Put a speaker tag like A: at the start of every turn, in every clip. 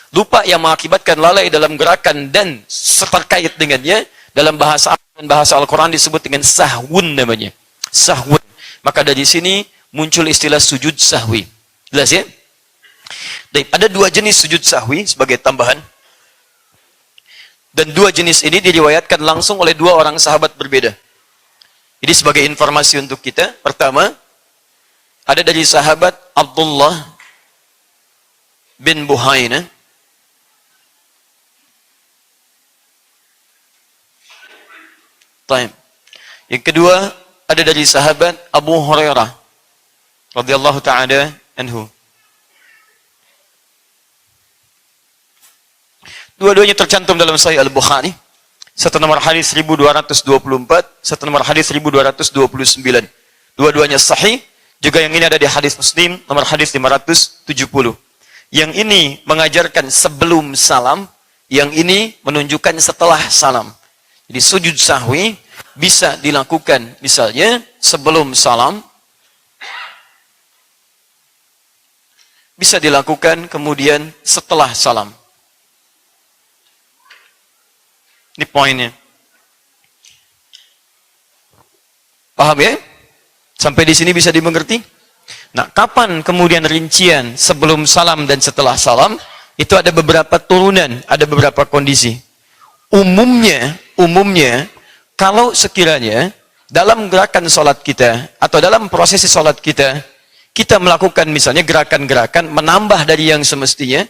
A: Lupa yang mengakibatkan lalai dalam gerakan dan terkait dengannya, dalam bahasa Al-Quran disebut dengan sahwun namanya. Sahwun. Maka dari sini muncul istilah sujud sahwi. Jelas ya? Dan ada dua jenis sujud sahwi sebagai tambahan. Dan dua jenis ini diriwayatkan langsung oleh dua orang sahabat berbeda. Jadi sebagai informasi untuk kita, pertama, ada dari sahabat Abdullah bin Buhaina. Yang kedua, ada dari sahabat Abu Hurairah radhiyallahu ta'ala anhu. Dua-duanya tercantum dalam Sahih Al-Bukhari. Satu nomor hadis 1224, satu nomor hadis 1229. Dua-duanya sahih. Juga yang ini ada di hadis Muslim, nomor hadis 570. Yang ini mengajarkan sebelum salam, yang ini menunjukkan setelah salam. Jadi sujud sahwi bisa dilakukan misalnya sebelum salam, bisa dilakukan kemudian setelah salam. Ini poinnya. Paham ya? Sampai di sini bisa dimengerti? Nah, kapan kemudian rincian sebelum salam dan setelah salam? Itu ada beberapa turunan, ada beberapa kondisi. Umumnya, kalau sekiranya dalam gerakan sholat kita, atau dalam prosesi sholat kita, kita melakukan misalnya gerakan-gerakan menambah dari yang semestinya,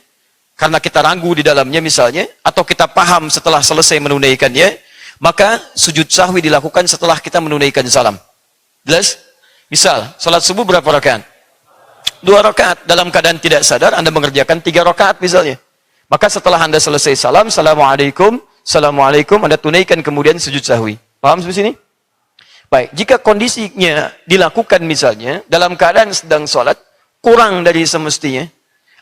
A: karena kita ragu di dalamnya misalnya, atau kita paham setelah selesai menunaikannya, maka sujud sahwi dilakukan setelah kita menunaikan salam. Jelas? Misal, sholat subuh berapa rakaat? 2 rakaat. Dalam keadaan tidak sadar, Anda mengerjakan 3 rakaat misalnya. Maka setelah Anda selesai salam, Assalamualaikum, Anda tunaikan kemudian sujud sahwi. Paham sampai sini? Baik, jika kondisinya dilakukan misalnya, dalam keadaan sedang sholat, kurang dari semestinya,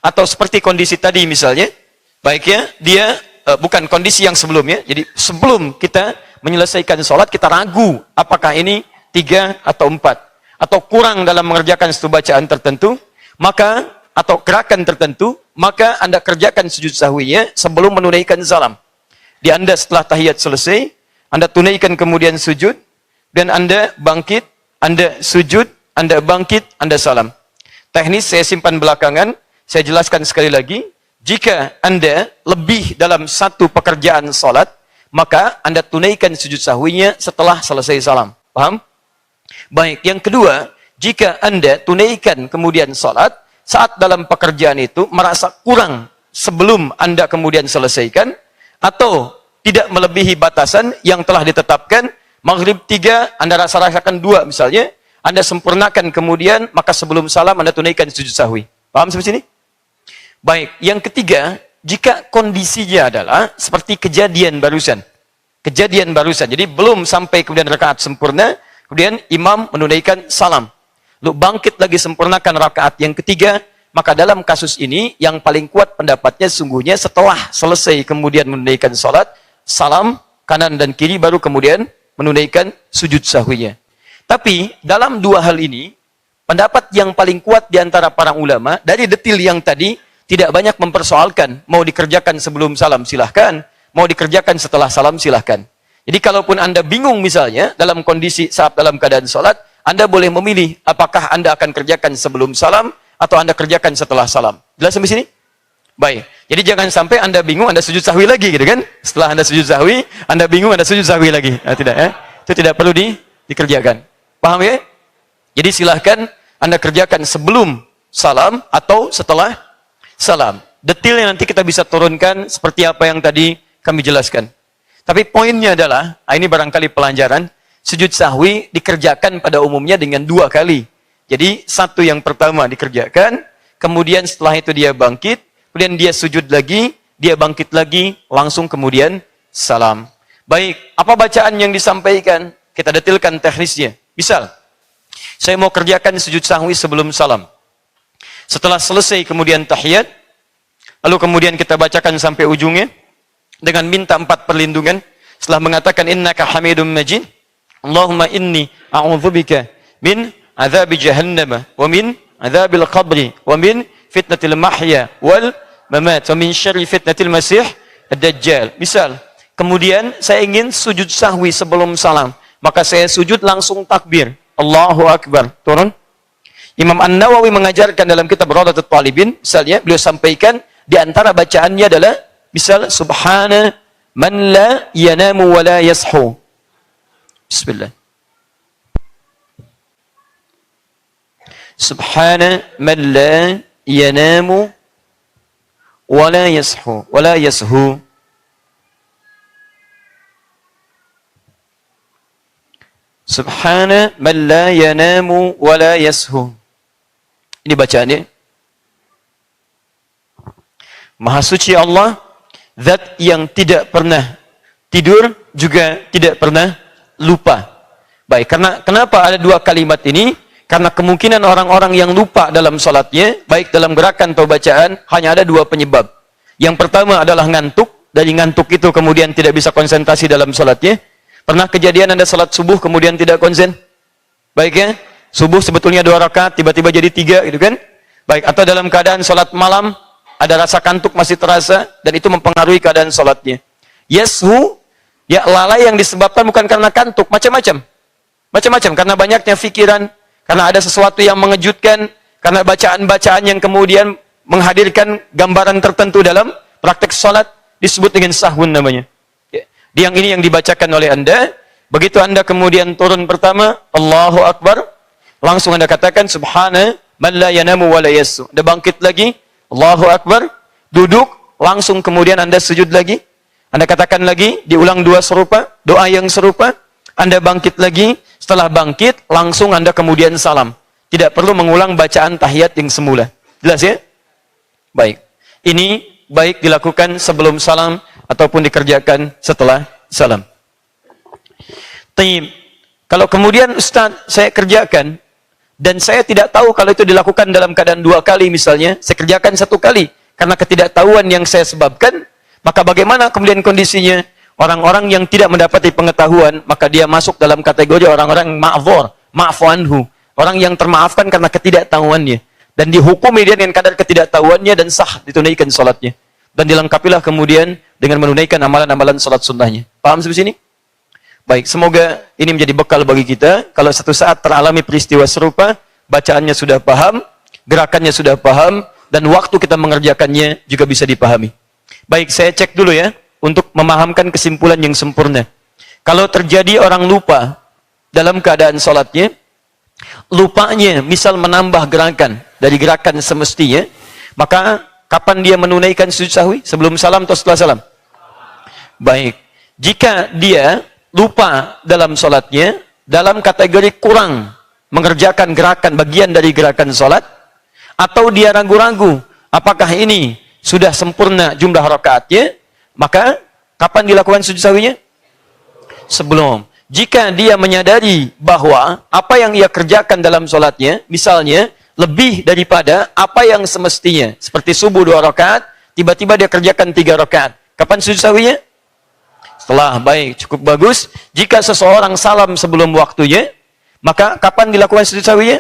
A: atau seperti kondisi tadi misalnya, baiknya dia bukan kondisi yang sebelumnya, jadi sebelum kita menyelesaikan sholat, kita ragu apakah ini 3 atau 4, atau kurang dalam mengerjakan satu bacaan tertentu, maka atau gerakan tertentu, maka Anda kerjakan sujud sahwinya sebelum menunaikan salam. Di Anda setelah tahiyat selesai, Anda tunaikan kemudian sujud, dan Anda bangkit, Anda sujud, Anda bangkit, Anda salam. Teknis saya simpan belakangan, saya jelaskan sekali lagi, jika Anda lebih dalam satu pekerjaan salat, maka Anda tunaikan sujud sahwinya setelah selesai salam. Paham? Baik, yang kedua, jika Anda tunaikan kemudian salat, saat dalam pekerjaan itu merasa kurang sebelum Anda kemudian selesaikan, atau tidak melebihi batasan yang telah ditetapkan, maghrib 3, Anda rasakan 2 misalnya, Anda sempurnakan kemudian, maka sebelum salam Anda tunaikan sujud sahwi. Paham sampai sini? Baik, yang ketiga, jika kondisinya adalah seperti kejadian barusan. Kejadian barusan, jadi belum sampai kemudian rakaat sempurna, kemudian imam menunaikan salam. Lalu bangkit lagi sempurnakan rakaat yang ketiga, maka dalam kasus ini yang paling kuat pendapatnya sungguhnya setelah selesai kemudian menunaikan salat, salam kanan dan kiri baru kemudian menunaikan sujud sahwinya. Tapi dalam dua hal ini, pendapat yang paling kuat di antara para ulama dari detil yang tadi tidak banyak mempersoalkan mau dikerjakan sebelum salam silahkan, mau dikerjakan setelah salam silahkan. Jadi kalaupun Anda bingung misalnya dalam kondisi saat dalam keadaan salat, Anda boleh memilih apakah Anda akan kerjakan sebelum salam atau Anda kerjakan setelah salam. Jelas sampai sini? Baik. Jadi jangan sampai Anda bingung, Anda sujud sahwi lagi gitu kan? Setelah Anda sujud sahwi, Anda bingung, Anda sujud sahwi lagi. Nah, tidak ya? Itu tidak perlu dikerjakan. Paham ya? Jadi silahkan Anda kerjakan sebelum salam atau setelah salam. Detailnya nanti kita bisa turunkan seperti apa yang tadi kami jelaskan. Tapi poinnya adalah, ini barangkali pelajaran, sujud sahwi dikerjakan pada umumnya dengan 2 kali. Jadi satu yang pertama dikerjakan, kemudian setelah itu dia bangkit, kemudian dia sujud lagi, dia bangkit lagi, langsung kemudian salam. Baik, apa bacaan yang disampaikan? Kita detilkan teknisnya. Misal, saya mau kerjakan sujud sahwi sebelum salam. Setelah selesai kemudian tahiyat, lalu kemudian kita bacakan sampai ujungnya, dengan minta 4 perlindungan, setelah mengatakan, innaka hamidum majid, Allahumma inni a'udzubika min azab jahannam wa min azabil qabri wa min fitnatil mahya wal mamat, wa min syarri fitnatil masih ad-dajjal. Misal, kemudian saya ingin sujud sahwi sebelum salam, maka saya sujud langsung takbir, Allahu Akbar, turun. Imam An-Nawawi mengajarkan dalam kitab Rawdatul Talibin, misalnya beliau sampaikan di antara bacaannya adalah misal subhana man la yanamu wa la yashu. Bismillah. Subhana man la yanamu wa la yashu wa la yashu. Subhana man la yanamu wa la yashu. Ini bacaannya. Maha suci Allah, zat yang tidak pernah tidur juga tidak pernah lupa. Baik, kenapa ada dua kalimat ini? Karena kemungkinan orang-orang yang lupa dalam salatnya, baik dalam gerakan atau bacaan, hanya ada dua penyebab. Yang pertama adalah ngantuk, dari ngantuk itu kemudian tidak bisa konsentrasi dalam salatnya. Pernah kejadian Anda salat subuh kemudian tidak konsen? Baik ya, subuh sebetulnya 2 rakaat, tiba-tiba jadi 3 gitu kan? Baik, atau dalam keadaan salat malam, ada rasa kantuk masih terasa, dan itu mempengaruhi keadaan salatnya. Yashu, ya lalai yang disebabkan bukan karena kantuk, macam-macam. Macam-macam, karena banyaknya pikiran, karena ada sesuatu yang mengejutkan, karena bacaan-bacaan yang kemudian menghadirkan gambaran tertentu dalam praktek salat, disebut dengan sahwun namanya. Yang ini yang dibacakan oleh Anda, begitu Anda kemudian turun pertama, Allahu Akbar, langsung Anda katakan, Subhana man la yanamu wa la yashu. Anda bangkit lagi, Allahu Akbar, duduk, langsung kemudian Anda sujud lagi, Anda katakan lagi, diulang dua serupa, doa yang serupa, Anda bangkit lagi, setelah bangkit, langsung Anda kemudian salam. Tidak perlu mengulang bacaan tahiyat yang semula. Jelas ya? Baik. Ini baik dilakukan sebelum salam, ataupun dikerjakan setelah salam. Taib. Kalau kemudian Ustaz, saya kerjakan, dan saya tidak tahu kalau itu dilakukan dalam keadaan 2 kali misalnya, saya kerjakan 1 kali, karena ketidaktahuan yang saya sebabkan, maka bagaimana kemudian kondisinya? Orang-orang yang tidak mendapati pengetahuan, maka dia masuk dalam kategori orang-orang ma'dzur, ma'fu anhu, orang yang termaafkan karena ketidaktahuannya, dan dihukumi dia dengan kadar ketidaktahuannya, dan sah ditunaikan salatnya, dan dilengkapilah kemudian dengan menunaikan amalan-amalan salat sunnahnya. Paham sampai sini? Baik, semoga ini menjadi bekal bagi kita, kalau satu saat teralami peristiwa serupa, bacaannya sudah paham, gerakannya sudah paham, dan waktu kita mengerjakannya juga bisa dipahami. Baik, saya cek dulu ya, untuk memahamkan kesimpulan yang sempurna. Kalau terjadi orang lupa dalam keadaan salatnya, lupanya misal menambah gerakan dari gerakan semestinya, maka kapan dia menunaikan sujud sahwi? Sebelum salam atau setelah salam? Baik, jika dia lupa dalam salatnya, dalam kategori kurang mengerjakan gerakan bagian dari gerakan salat, atau dia ragu-ragu apakah ini sudah sempurna jumlah rakaatnya, maka kapan dilakukan sujud sahwinya? Sebelum. Jika dia menyadari bahwa apa yang ia kerjakan dalam salatnya, misalnya lebih daripada apa yang semestinya, seperti subuh 2 rakaat, tiba-tiba dia kerjakan 3 rakaat, kapan sujud sahwinya? Setelah. Baik, cukup bagus. Jika seseorang salam sebelum waktunya, maka kapan dilakukan sujud sahwinya?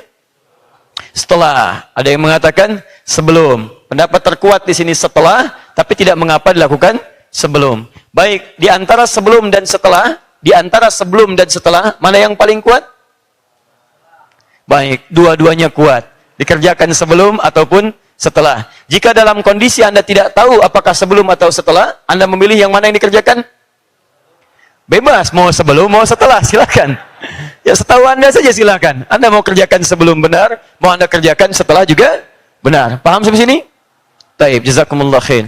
A: Setelah. Ada yang mengatakan sebelum. Pendapat terkuat di sini setelah, tapi tidak mengapa dilakukan sebelum. Baik, di antara sebelum dan setelah, mana yang paling kuat? Baik, dua-duanya kuat. Dikerjakan sebelum ataupun setelah. Jika dalam kondisi Anda tidak tahu apakah sebelum atau setelah, Anda memilih yang mana yang dikerjakan? Bebas, mau sebelum, mau setelah, silakan. Ya setahu Anda saja silakan. Anda mau kerjakan sebelum benar, mau Anda kerjakan setelah juga benar. Paham sampai sini? Taib, jazakumullah khair.